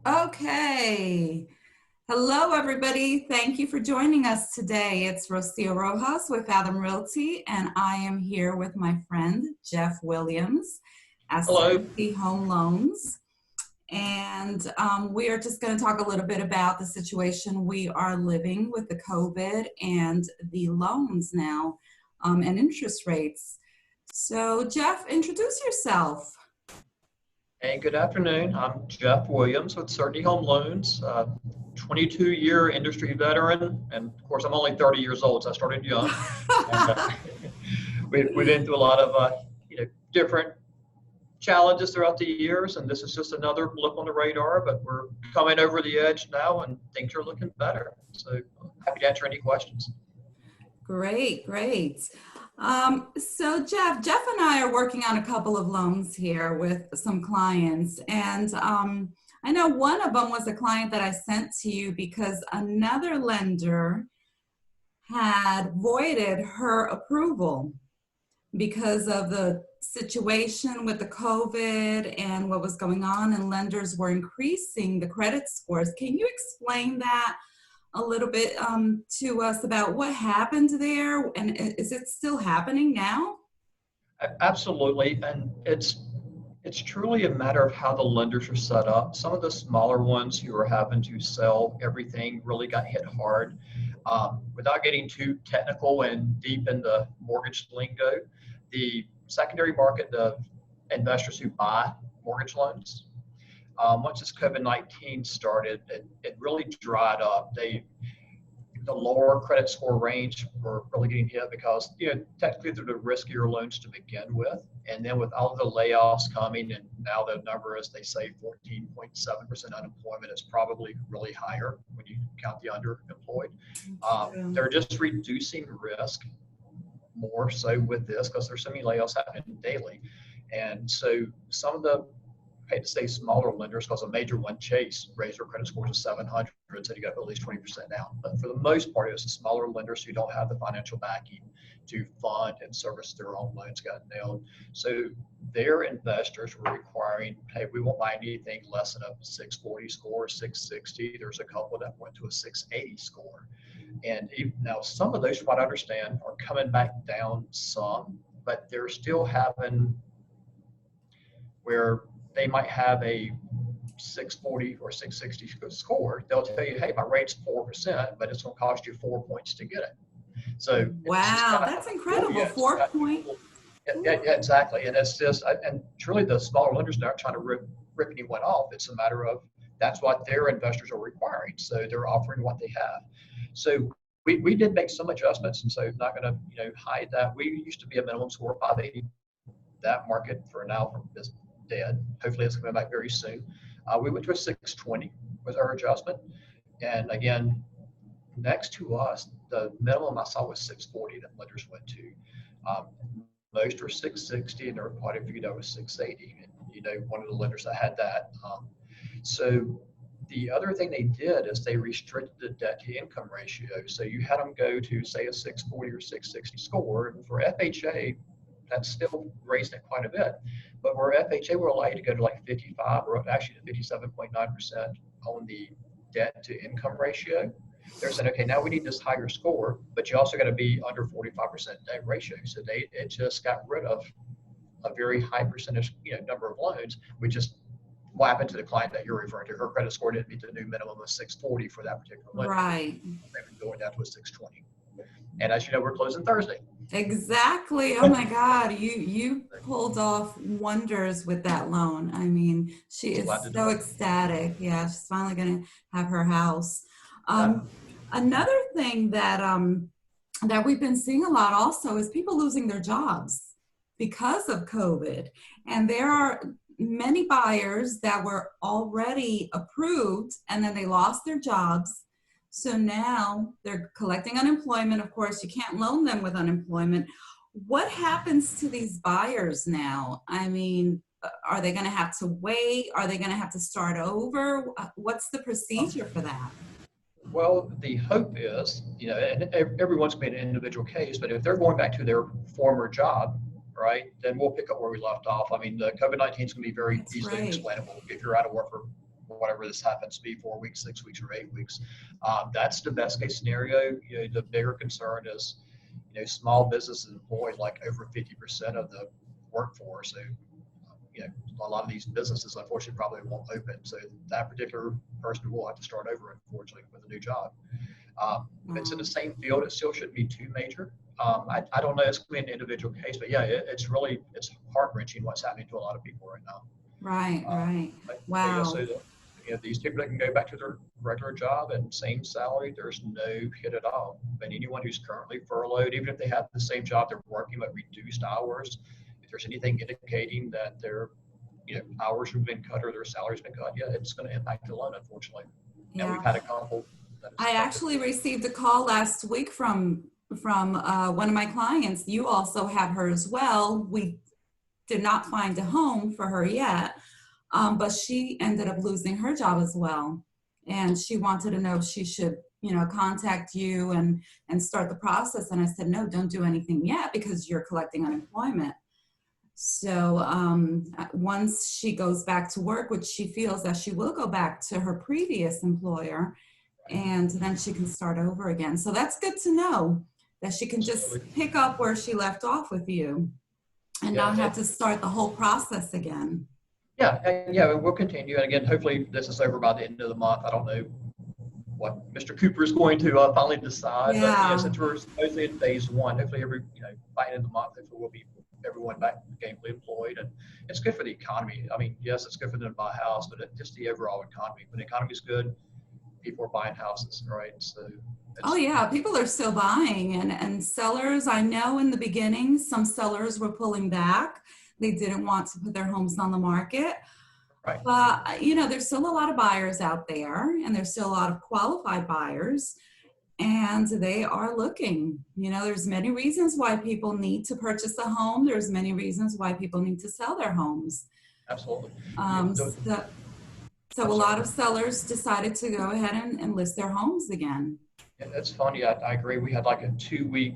Okay. Hello, everybody. Thank you for joining us today. It's Rocio Rojas with Fathom Realty, and I am here with my friend Jeff Williams at Hello. Certainty Home Loans. And we are just going to talk a little bit about the situation we are living with the COVID and the loans now and interest rates. So, Jeff, introduce yourself. Hey, good afternoon. I'm Jeff Williams with Certainty Home Loans, 22-year industry veteran, and of course, I'm only 30 years old, so I started young. And we've been through a lot of different challenges throughout the years, and this is just another blip on the radar. But we're coming over the edge now, and things are looking better. So happy to answer any questions. Great, great. So Jeff and I are working on a couple of loans here with some clients, and I know one of them was a client that I sent to you because another lender had voided her approval because of the situation with the COVID and what was going on, and lenders were increasing the credit scores. Can you explain that a little bit to us about what happened there, and is it still happening now? Absolutely, and it's truly a matter of how the lenders are set up. Some of the smaller ones who are having to sell everything really got hit hard. Without getting too technical and deep in the mortgage lingo, the secondary market of investors who buy mortgage loans, once this COVID-19 started, it really dried up. The lower credit score range were really getting hit because, technically they're the riskier loans to begin with. And then with all of the layoffs coming, and now the number is, they say 14.7% unemployment is probably really higher when you count the underemployed. They're just reducing risk more so with this because there's so many layoffs happening daily. And so some of the, I hate to say smaller lenders, because a major one, Chase, raised their credit scores to 700, so you got at least 20% down. But for the most part, it's the smaller lenders who don't have the financial backing to fund and service their own loans got nailed. So their investors were requiring, hey, we won't buy anything less than a 640 score, 660. There's a couple that went to a 680 score. And now some of those, from what I understand, are coming back down some, but they're still having where they might have a 640 or 660 score. They'll tell you, hey, my rate's 4%, but it's going to cost you 4 points to get it. So it's just Wow, kind that's of, incredible. yeah, it's 4 point. yeah, exactly. And it's just, and truly the smaller lenders are not trying to rip anyone off. It's a matter of that's what their investors are requiring. So they're offering what they have. So we did make some adjustments, and so not going to hide that. We used to be a minimum score of 580. That market for now is dead. Hopefully it's coming back very soon. We went to a 620 was our adjustment. And again, next to us, the minimum I saw was 640 that lenders went to. Um, Most are 660, and there were quite a few that was 680. And one of the lenders that had that. So the other thing they did is they restricted the debt to income ratio. So you had them go to, say, a 640 or 660 score. And for FHA, that's still raised it quite a bit. But where FHA will allow you to go to like 55 or actually to 57.9% on the debt to income ratio, they're saying, okay, now we need this higher score, but you also got to be under 45% debt ratio. So it just got rid of a very high percentage, number of loans, which just what happened to the client that you're referring to. Her credit score didn't meet the new minimum of 640 for that particular lender. Right. They were going down to a 620. And as you know, we're closing Thursday. Exactly. Oh my God, you pulled off wonders with that loan. I mean, she is Glad to do so it. ecstatic. Yeah, she's finally going to have her house. Yeah. Another thing that we've been seeing a lot also is people losing their jobs because of COVID, and there are many buyers that were already approved and then they lost their jobs. So now they're collecting unemployment. Of course, you can't loan them with unemployment. What happens to these buyers now? I mean, are they going to have to wait? Are they going to have to start over? What's the procedure for that? Well, the hope is, and everyone's made an individual case, but if they're going back to their former job, right, then we'll pick up where we left off. I mean, the COVID-19 is going to be very That's easily right. explainable. If you're out of work for whatever this happens to be, 4 weeks, 6 weeks, or 8 weeks. That's the best case scenario. The bigger concern is, small businesses employ like over 50% of the workforce. So, a lot of these businesses, unfortunately, probably won't open. So that particular person will have to start over, unfortunately, with a new job. If it's in the same field, it still shouldn't be too major. I don't know. It's going to be an individual case, but yeah, it's heart-wrenching what's happening to a lot of people right now. Right. Yeah, Wow. so these people that can go back to their regular job and same salary, there's no hit at all. But anyone who's currently furloughed, even if they have the same job, they're working but reduced hours. If there's anything indicating that their hours have been cut or their salary's been cut, yeah, it's going to impact the loan, unfortunately. And Yeah. we've had a couple that it's I affected. actually received a call last week from one of my clients. You also have her as well. We did not find a home for her yet, but she ended up losing her job as well. And she wanted to know if she should, contact you and start the process. And I said, no, don't do anything yet because you're collecting unemployment. So once she goes back to work, which she feels that she will go back to her previous employer, and then she can start over again. So that's good to know that she can just pick up where she left off with you and Yeah, not have to start the whole process again. yeah, we'll continue. And again, hopefully this is over by the end of the month. I don't know what Mr. Cooper is going to finally decide, but since we're supposedly in phase one, hopefully by the end of the month, hopefully we'll be everyone back gainfully employed, and it's good for the economy. I mean, yes, it's good for them to buy a house, but just the overall economy. When the economy's good, people are buying houses, right? So Oh yeah, people are still buying, and sellers, I know in the beginning, some sellers were pulling back. They didn't want to put their homes on the market. right. But, there's still a lot of buyers out there, and there's still a lot of qualified buyers, and they are looking. There's many reasons why people need to purchase a home. There's many reasons why people need to sell their homes. Absolutely. So a lot of sellers decided to go ahead and list their homes again. And it's funny. I agree. We had like a 2-week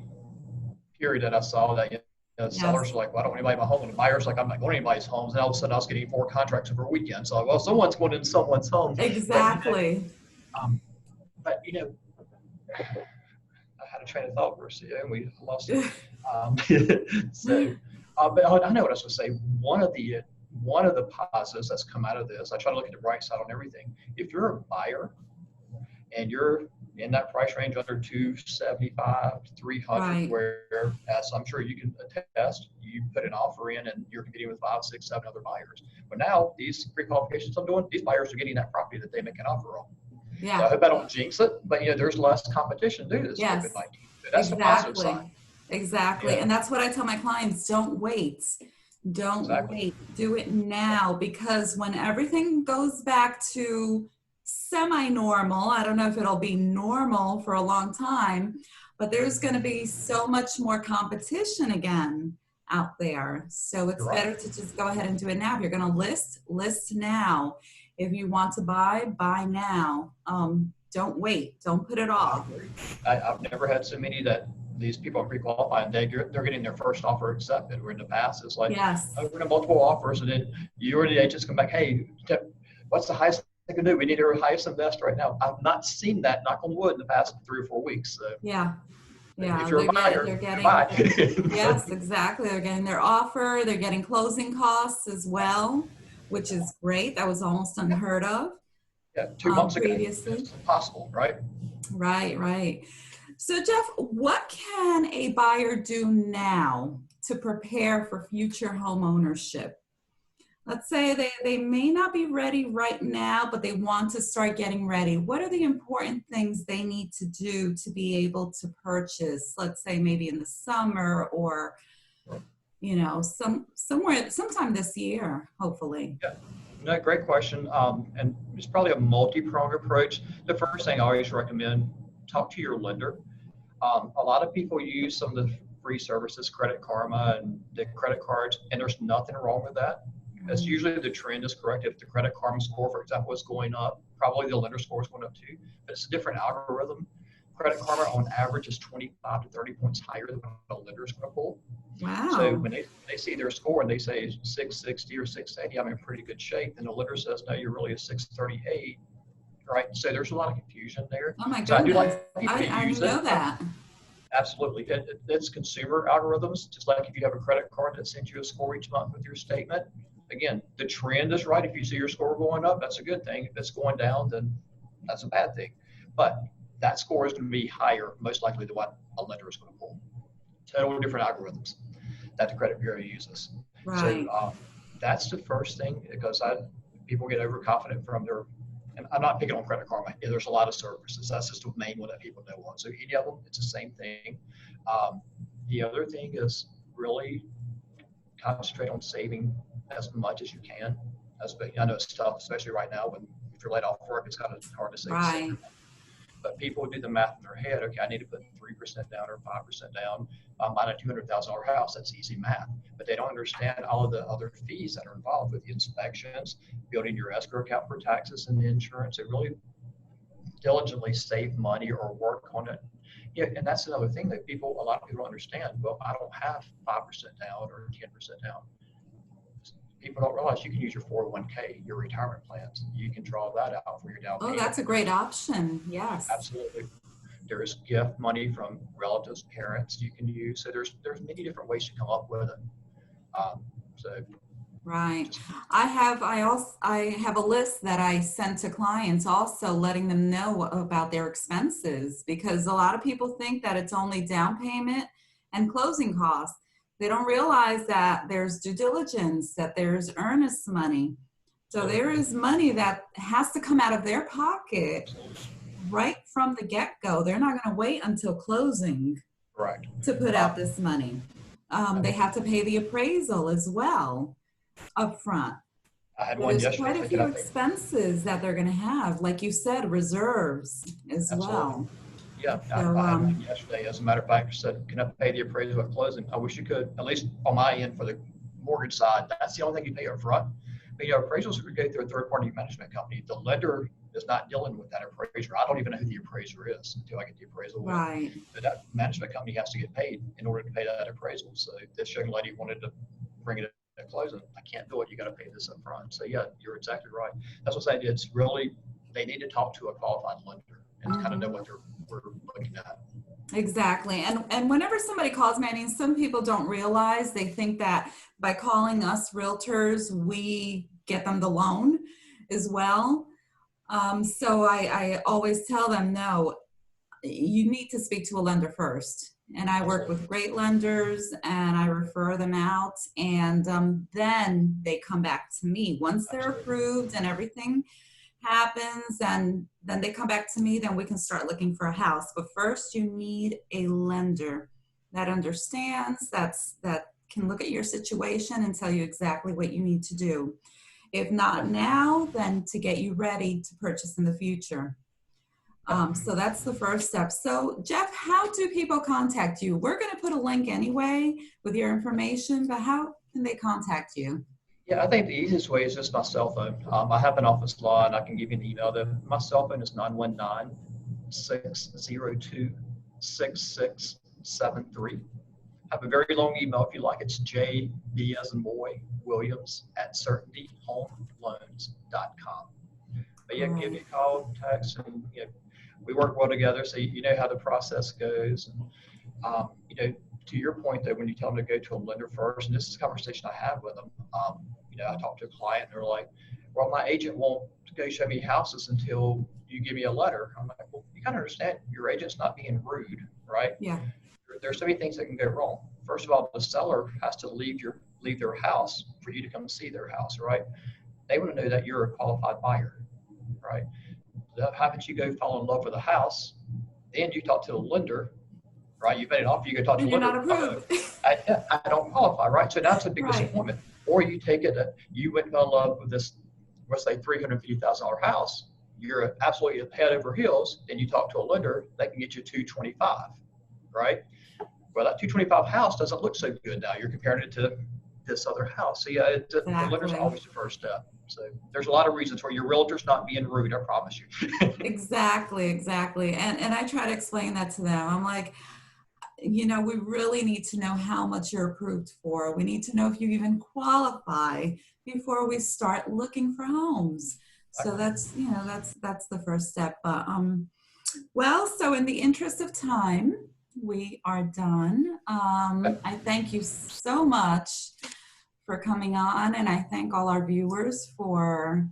period that I saw that sellers are like, well, I don't want anybody in my home. And the buyers like, I'm not going to anybody's homes. And all of a sudden I was getting 4 contracts over a weekend. So, well, someone's going in someone's home. Exactly. But, I had a train of thought, Rocio, and we lost it. But I know what I was going to say. One of the positives that's come out of this, I try to look at the bright side on everything. If you're a buyer and you're in that price range under 275, 300, Right. where, as I'm sure you can attest, you put an offer in and you're competing with 5, 6, 7 other buyers. But now these pre-qualifications I'm doing, these buyers are getting that property that they make an offer on. Yeah. So I hope I don't jinx it, but there's less competition due to this Yes. COVID-19. So that's the positive side. Exactly. And that's what I tell my clients, don't wait. Don't wait. Do it now, because when everything goes back to semi-normal, I don't know if it'll be normal for a long time, but there's going to be so much more competition again out there. So it's better to just go ahead and do it now. If you're going to list now. If you want to buy now. Don't wait. Don't put it off. I've never had so many that these people are pre-qualified and they're getting their first offer accepted. Where in the past it's like, we're going to multiple offers, and then you or the agents come back, hey, what's the highest they can do? We need our highest and best right now. I've not seen that, knock on wood, in the past 3 or 4 weeks. So if you're a buyer, they're getting, buy. yes, exactly. They're getting their offer. They're getting closing costs as well, which is great. That was almost unheard of. Yeah, 2 months previously. Ago, it's impossible, right? Right. So Jeff, what can a buyer do now to prepare for future home ownership? Let's say they may not be ready right now, but they want to start getting ready. What are the important things they need to do to be able to purchase, let's say maybe in the summer or, sometime this year, hopefully? Yeah. No, great question. And it's probably a multi-pronged approach. The first thing I always recommend, talk to your lender. A lot of people use some of the free services, Credit Karma and the credit cards, and there's nothing wrong with that. That's usually the trend is correct. If the Credit Karma score, for example, is going up, probably the lender score is going up too. But it's a different algorithm. Credit Karma on average is 25 to 30 points higher than what a lender is going to pull. So Wow. when they see their score and they say 660 or 680, I'm in pretty good shape, and the lender says, no, you're really a 638, right? So there's a lot of confusion there. Oh my So I do goodness. like people to I use didn't know it. that. Absolutely. It's consumer algorithms, just like if you have a credit card that sends you a score each month with your statement. Again, the trend is right. If you see your score going up, that's a good thing. If it's going down, then that's a bad thing. But that score is going to be higher, most likely, than what a lender is going to pull. Totally different algorithms that the credit bureau uses. So Right. that's the first thing, because people get overconfident from their, and I'm not picking on Credit Karma. Yeah, there's a lot of services. That's just the main one that people know on. So any of them, it's the same thing. The other thing is really concentrate on saving as much as you can. I know it's tough, especially right now when if you're laid off work, it's kind of hard to save the same Right. amount. But people do the math in their head. Okay, I need to put 3% down or 5% down on a $200,000 house. That's easy math. But they don't understand all of the other fees that are involved with the inspections, building your escrow account for taxes and insurance. They really diligently save money or work on it. Yeah, and that's another thing that a lot of people don't understand. Well, I don't have 5% down or 10% down. People don't realize you can use your 401k, your retirement plans. You can draw that out for your down Oh, payment. that's a great option. Yes. Absolutely. There's gift money from relatives, parents you can use. So there's many different ways to come up with it. So Right. just I have a list that I send to clients also letting them know about their expenses because a lot of people think that it's only down payment and closing costs. They don't realize that there's due diligence, that there's earnest money. So there absolutely, is money that has to come out of their pocket absolutely right from the get-go. They're not going to wait until closing correct. to put out Um, this money. I They mean, have to pay the appraisal as well up front. I had So one there's yesterday quite a say, can few I pay? expenses that they're going to have, like you said, reserves as Absolutely. well. Yeah, So, I had one yesterday. As a matter of fact, I said, can I pay the appraisal at closing? I wish you could, at least on my end for the mortgage side. That's the only thing you pay up front. But, appraisals would go through a third-party management company. The lender is not dealing with that appraiser. I don't even know who the appraiser is until I get the appraisal in. right. But that management company has to get paid in order to pay that appraisal. So this young lady wanted to bring it at closing. I can't do it. You got to pay this up front. So yeah, you're exactly right. That's what I said. It's really, they need to talk to a qualified lender and kind of know Mhm. what we're looking at. Exactly. And whenever somebody calls me, I mean, some people don't realize, they think that by calling us realtors, we get them the loan as well. So I always tell them, no, you need to speak to a lender first. And I work Absolutely. with great lenders and I refer them out. And then they come back to me. Once they're Absolutely. approved and everything happens, and then they come back to me, then we can start looking for a house. But first, you need a lender that understands, that can look at your situation and tell you exactly what you need to do. If not now, then to get you ready to purchase in the future. Yeah. So that's the first step. So Jeff, how do people contact you? We're going to put a link anyway with your information, but how can they contact you? Yeah, I think the easiest way is just my cell phone. I have an office line. I can give you an email. My cell phone is 919-602-6673. I have a very long email if you like. It's JB as in boy Williams at certaintyhomeloans.com. But yeah, give me Great. a call, text, and we work well together, so you know how the process goes. And to your point though, when you tell them to go to a lender first, and this is a conversation I had with them. I talked to a client, and they're like, "Well, my agent won't go show me houses until you give me a letter." I'm like, "Well, you gotta understand, your agent's not being rude, right? Yeah. There's so many things that can go wrong. First of all, the seller has to leave their house for you to come see their house, right? They want to know that you're a qualified buyer, right? That happens, you go fall in love with a house, then you talk to the lender, right? You've made an offer, you go talk to And the you're not lender. approved. I don't qualify, right? So that's a big Right. disappointment. Or you take it that you went and fell in love with this, let's say $350,000 house. You're absolutely head over heels, and you talk to a lender, they can get you 225, right? Well, that 225 house doesn't look so good now. You're comparing it to this other house. So yeah, the lender's Exactly. always the first step. So there's a lot of reasons for your realtor's not being rude, I promise you. Exactly, exactly. And I try to explain that to them. I'm like, we really need to know how much you're approved for. We need to know if you even qualify before we start looking for homes. So that's the first step. But well, so in the interest of time, we are done. I thank you so much for coming on, and I thank all our viewers for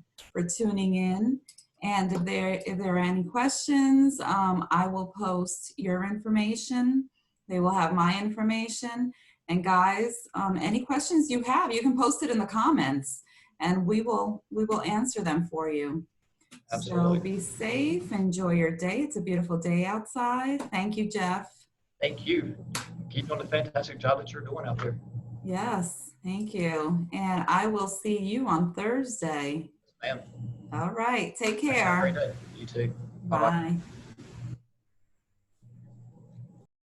tuning in. And if there are any questions, I will post your information. They will have my information. And guys, any questions you have, you can post it in the comments, and we will answer them for you. So Absolutely. be safe, enjoy your day. It's a beautiful day outside. Thank you, Jeff. Thank you. Keep doing the fantastic job that you're doing out there. Yes, thank you. And I will see you on Thursday. Ma'am, All right, take have a great care. day. You too. Bye bye. Bye.